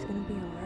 everything's gonna be alright.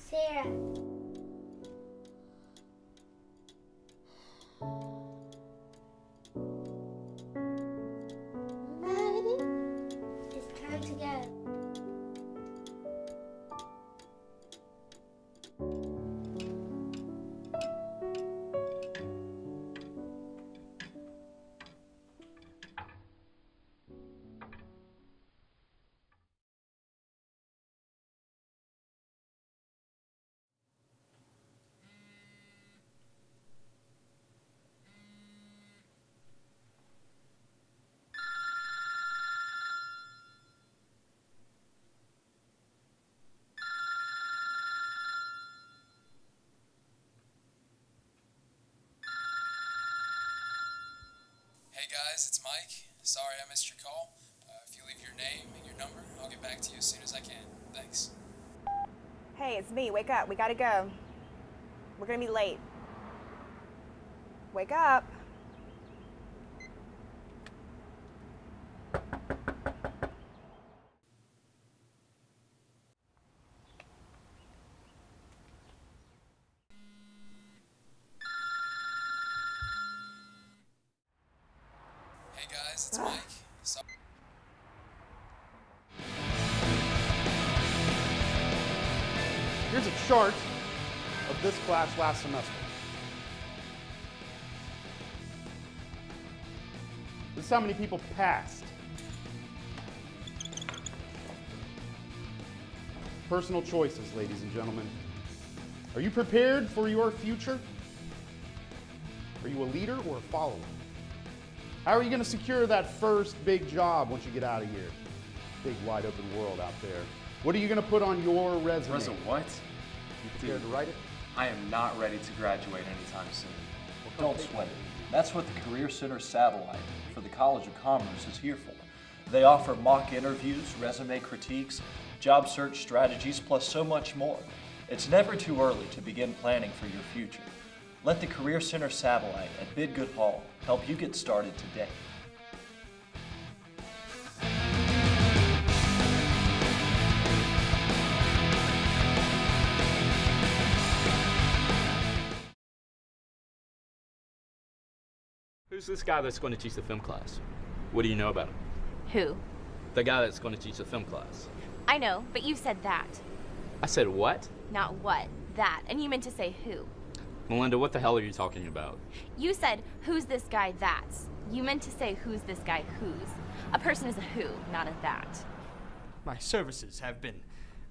Sarah. Daddy, it's time to go. Hey guys, it's Mike. Sorry I missed your call. If you leave your name and your number, I'll get back to you as soon as I can. Thanks. Hey, it's me. Wake up. We gotta go. We're gonna be late. Wake up. Hey guys, it's Mike. Here's a chart of this class last semester. This is how many people passed. Personal choices, ladies and gentlemen. Are you prepared for your future? Are you a leader or a follower? How are you going to secure that first big job once you get out of here? Big wide open world out there. What are you going to put on your resume? Resume what? You prepared to write it? I am not ready to graduate anytime soon. Well, don't sweat it. That's what the Career Center Satellite for the College of Commerce is here for. They offer mock interviews, resume critiques, job search strategies, plus so much more. It's never too early to begin planning for your future. Let the Career Center Satellite at Bidgood Hall help you get started today. Who's this guy that's going to teach the film class? What do you know about him? Who? The guy that's going to teach the film class. I know, but you said that. I said what? Not what, that. And you meant to say who. Melinda, what the hell are you talking about? You said, who's this guy that's. You meant to say, who's this guy who's. A person is a who, not a that. My services have been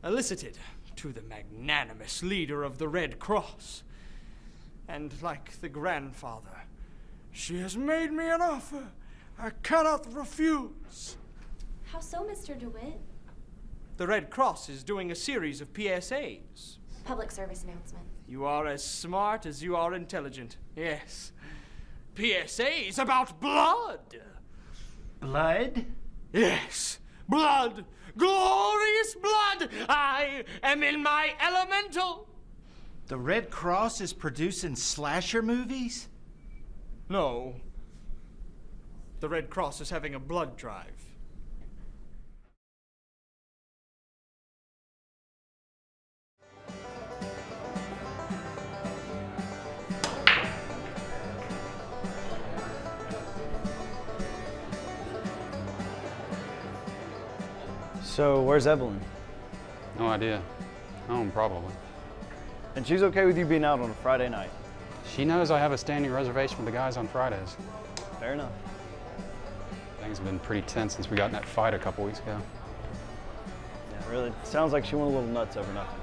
elicited to the magnanimous leader of the Red Cross. And like the grandfather, she has made me an offer I cannot refuse. How so, Mr. DeWitt? The Red Cross is doing a series of PSAs. Public service announcement. You are as smart as you are intelligent. Yes. PSAs about blood. Blood? Yes. Blood. Glorious blood. I am in my elemental. The Red Cross is producing slasher movies? No. The Red Cross is having a blood drive. So, where's Evelyn? No idea. Home, probably. And she's okay with you being out on a Friday night? She knows I have a standing reservation with the guys on Fridays. Fair enough. Things have been pretty tense since we got in that fight a couple weeks ago. Yeah, really. Sounds like she went a little nuts over nothing.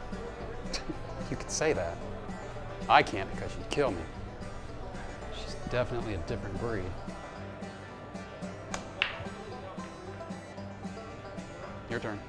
You could say that. I can't because she'd kill me. She's definitely a different breed. Your turn.